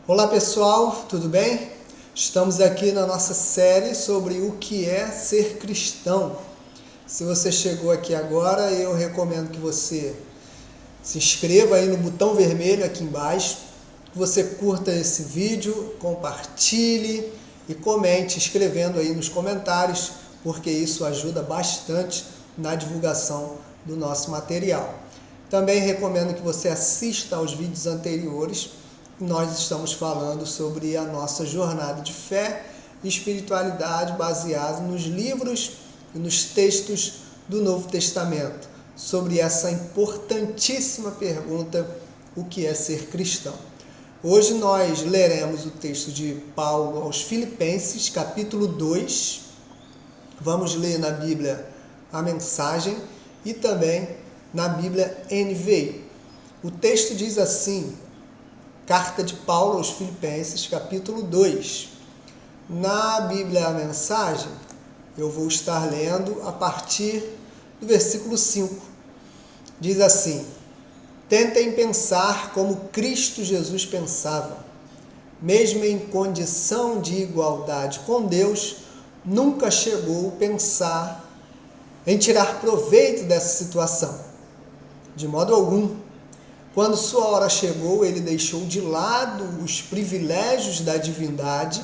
Olá pessoal, tudo bem? Estamos aqui na nossa série sobre o que é ser cristão. Se você chegou aqui agora, eu recomendo que você se inscreva aí no botão vermelho aqui embaixo, que você curta esse vídeo, compartilhe e comente escrevendo aí nos comentários, porque isso ajuda bastante na divulgação do nosso material. Também recomendo que você assista aos vídeos anteriores. Nós estamos falando sobre a nossa jornada de fé e espiritualidade baseada nos livros e nos textos do Novo Testamento, sobre essa importantíssima pergunta, o que é ser cristão. Hoje nós leremos o texto de Paulo aos Filipenses, capítulo 2. Vamos ler na Bíblia a mensagem e também na Bíblia NVI. O texto diz assim: Carta de Paulo aos Filipenses, capítulo 2. Na Bíblia a mensagem, eu vou estar lendo a partir do versículo 5. Diz assim: Tentem pensar como Cristo Jesus pensava. Mesmo em condição de igualdade com Deus, nunca chegou a pensar em tirar proveito dessa situação. De modo algum. Quando sua hora chegou, ele deixou de lado os privilégios da divindade.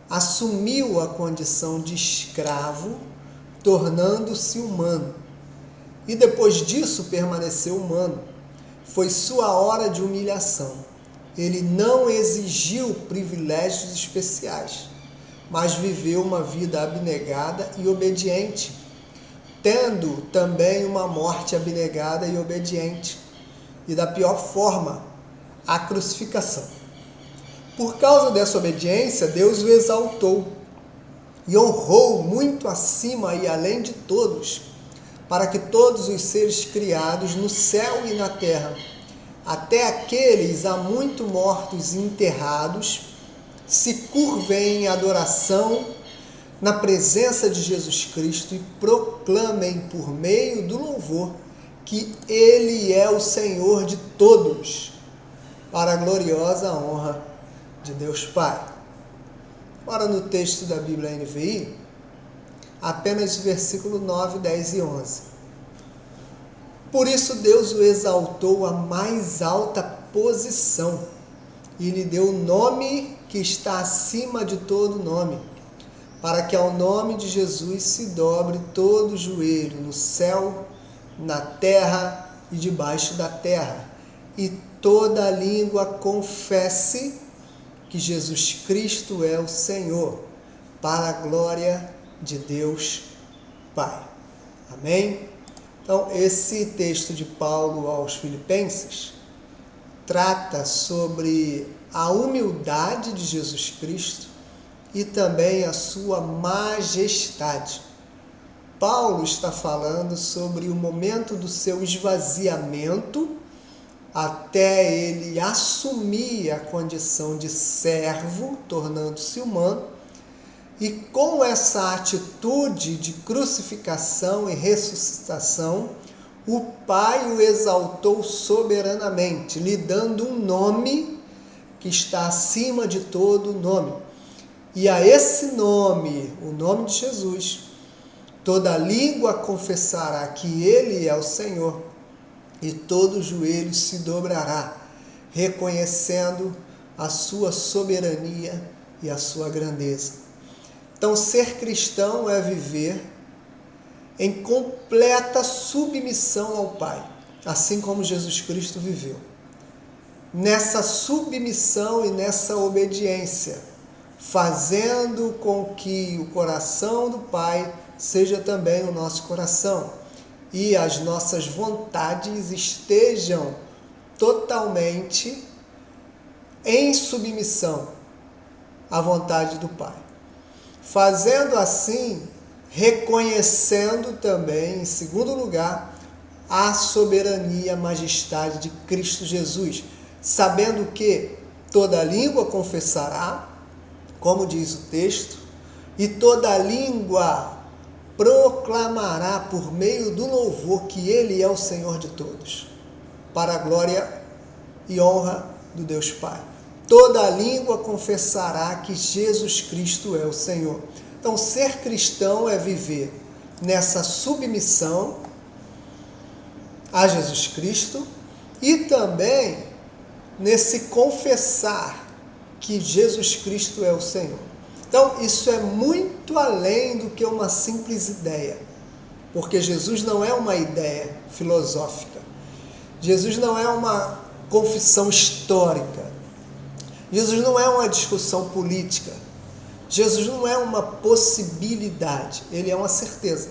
Assumiu a condição de escravo, tornando-se humano. E depois disso permaneceu humano. Foi sua hora de humilhação. Ele não exigiu privilégios especiais, mas viveu uma vida abnegada e obediente, tendo também uma morte abnegada e obediente, e da pior forma, a crucificação. Por causa dessa obediência, Deus o exaltou e honrou muito acima e além de todos, para que todos os seres criados no céu e na terra, até aqueles há muito mortos e enterrados, se curvem em adoração na presença de Jesus Cristo e proclamem por meio do louvor que Ele é o Senhor de todos, para a gloriosa honra de Deus Pai. Ora, no texto da Bíblia NVI, apenas versículo 9, 10 e 11. Por isso Deus o exaltou à mais alta posição e lhe deu o nome que está acima de todo nome, para que ao nome de Jesus se dobre todo o joelho no céu, na terra e debaixo da terra, e toda língua confesse que Jesus Cristo é o Senhor, para a glória de Deus Pai. Amém? Então, esse texto de Paulo aos Filipenses trata sobre a humildade de Jesus Cristo e também a sua majestade. Paulo está falando sobre o momento do seu esvaziamento até ele assumir a condição de servo, tornando-se humano, e com essa atitude de crucificação e ressuscitação, o Pai o exaltou soberanamente, lhe dando um nome que está acima de todo nome. E a esse nome, o nome de Jesus, toda língua confessará que Ele é o Senhor, e todo joelho se dobrará, reconhecendo a sua soberania e a sua grandeza. Então, ser cristão é viver em completa submissão ao Pai, assim como Jesus Cristo viveu. Nessa submissão e nessa obediência, fazendo com que o coração do Pai seja também o nosso coração e as nossas vontades estejam totalmente em submissão à vontade do Pai. Fazendo assim, reconhecendo também, em segundo lugar, a soberania e a majestade de Cristo Jesus, sabendo que toda língua confessará, como diz o texto, e toda língua proclamará por meio do louvor que Ele é o Senhor de todos, para a glória e honra do Deus Pai. Toda língua confessará que Jesus Cristo é o Senhor. Então, ser cristão é viver nessa submissão a Jesus Cristo e também nesse confessar que Jesus Cristo é o Senhor. Então, isso é muito além do que uma simples ideia, porque Jesus não é uma ideia filosófica. Jesus não é uma confissão histórica. Jesus não é uma discussão política. Jesus não é uma possibilidade, ele é uma certeza.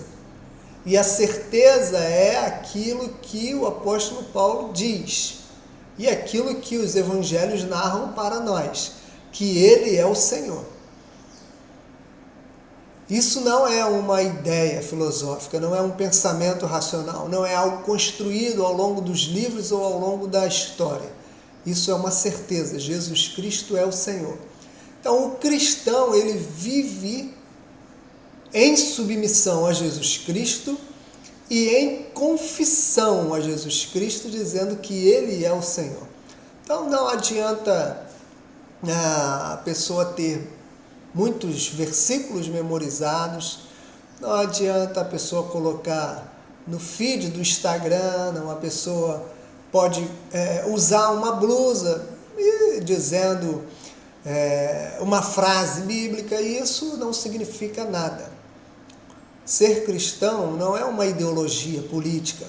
E a certeza é aquilo que o apóstolo Paulo diz, e aquilo que os evangelhos narram para nós, que ele é o Senhor. Isso não é uma ideia filosófica, não é um pensamento racional, não é algo construído ao longo dos livros ou ao longo da história. Isso é uma certeza, Jesus Cristo é o Senhor. Então, o cristão, ele vive em submissão a Jesus Cristo e em confissão a Jesus Cristo, dizendo que Ele é o Senhor. Então, não adianta a pessoa ter muitos versículos memorizados, não adianta a pessoa colocar no feed do Instagram, não, a pessoa pode usar uma blusa dizendo uma frase bíblica, e isso não significa nada. Ser cristão não é uma ideologia política,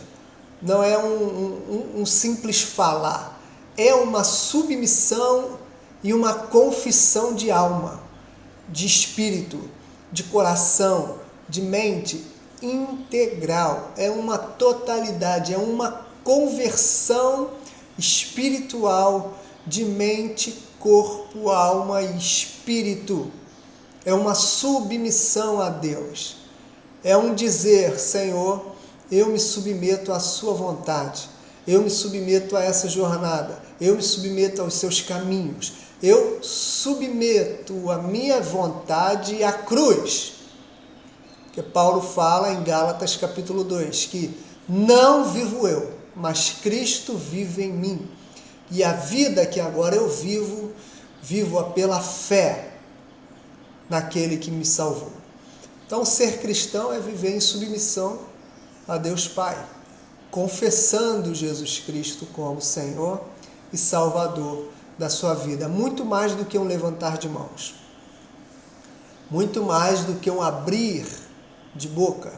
não é um simples falar, é uma submissão e uma confissão de alma, de espírito, de coração, de mente integral, é uma totalidade, é uma conversão espiritual de mente, corpo, alma e espírito. É uma submissão a Deus. É um dizer, Senhor, eu me submeto à sua vontade, eu me submeto a essa jornada, eu me submeto aos seus caminhos, eu submeto a minha vontade à cruz. Que Paulo fala em Gálatas capítulo 2, que não vivo eu, mas Cristo vive em mim. E a vida que agora eu vivo, vivo-a pela fé naquele que me salvou. Então, ser cristão é viver em submissão a Deus Pai, confessando Jesus Cristo como Senhor e Salvador da sua vida. Muito mais do que um levantar de mãos, muito mais do que um abrir de boca,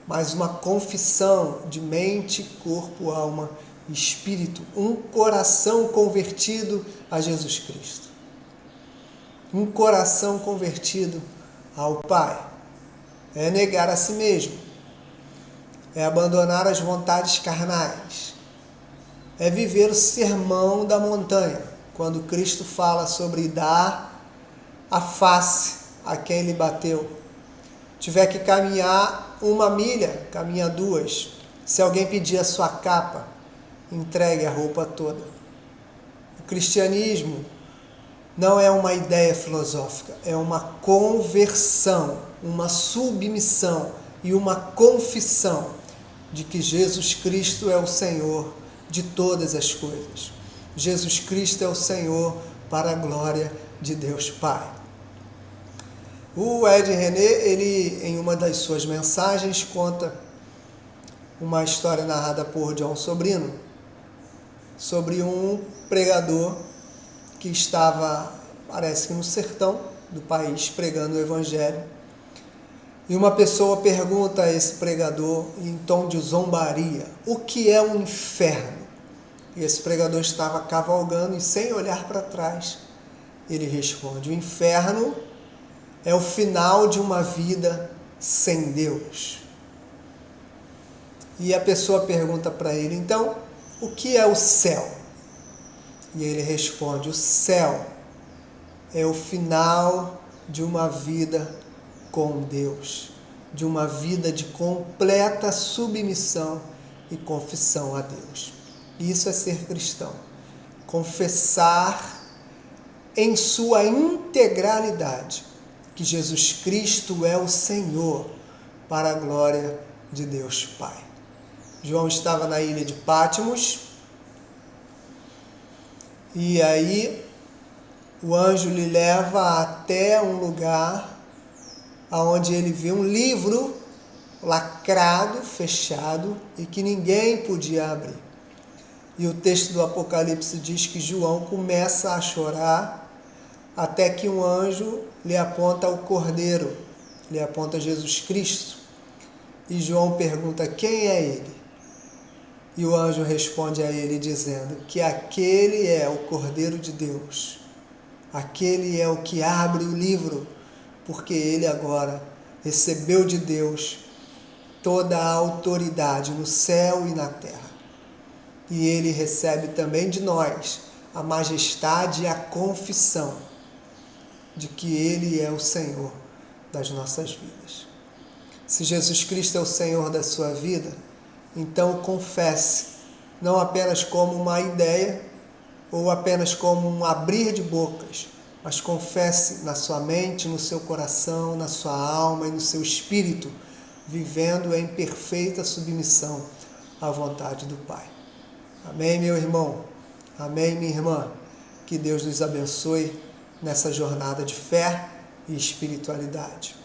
mas uma confissão de mente, corpo, alma e espírito, um coração convertido a Jesus Cristo, um coração convertido ao Pai. É negar a si mesmo, é abandonar as vontades carnais, é viver o sermão da montanha, quando Cristo fala sobre dar a face a quem lhe bateu. Tiver que caminhar 1 milha, caminha 2. Se alguém pedir a sua capa, entregue a roupa toda. O cristianismo não é uma ideia filosófica, é uma conversão, uma submissão e uma confissão de que Jesus Cristo é o Senhor de todas as coisas. Jesus Cristo é o Senhor para a glória de Deus Pai. O Ed René, ele, em uma das suas mensagens, conta uma história narrada por John Sobrino sobre um pregador que estava, parece que no sertão do país, pregando o Evangelho. E uma pessoa pergunta a esse pregador, em tom de zombaria, o que é um inferno? E esse pregador estava cavalgando e, sem olhar para trás, ele responde: o inferno é o final de uma vida sem Deus. E a pessoa pergunta para ele, então, o que é o céu? E ele responde: o céu é o final de uma vida com Deus, de uma vida de completa submissão e confissão a Deus. Isso é ser cristão. Confessar em sua integralidade que Jesus Cristo é o Senhor, para a glória de Deus Pai. João estava na ilha de Patmos e aí o anjo lhe leva até um lugar onde ele vê um livro lacrado, fechado e que ninguém podia abrir. E o texto do Apocalipse diz que João começa a chorar até que um anjo lhe aponta o Cordeiro, lhe aponta Jesus Cristo. E João pergunta: quem é ele? E o anjo responde a ele dizendo que aquele é o Cordeiro de Deus. Aquele é o que abre o livro, porque ele agora recebeu de Deus toda a autoridade no céu e na terra. E ele recebe também de nós a majestade e a confissão de que ele é o Senhor das nossas vidas. Se Jesus Cristo é o Senhor da sua vida, então confesse, não apenas como uma ideia ou apenas como um abrir de bocas, mas confesse na sua mente, no seu coração, na sua alma e no seu espírito, vivendo em perfeita submissão à vontade do Pai. Amém, meu irmão? Amém, minha irmã? Que Deus nos abençoe nessa jornada de fé e espiritualidade.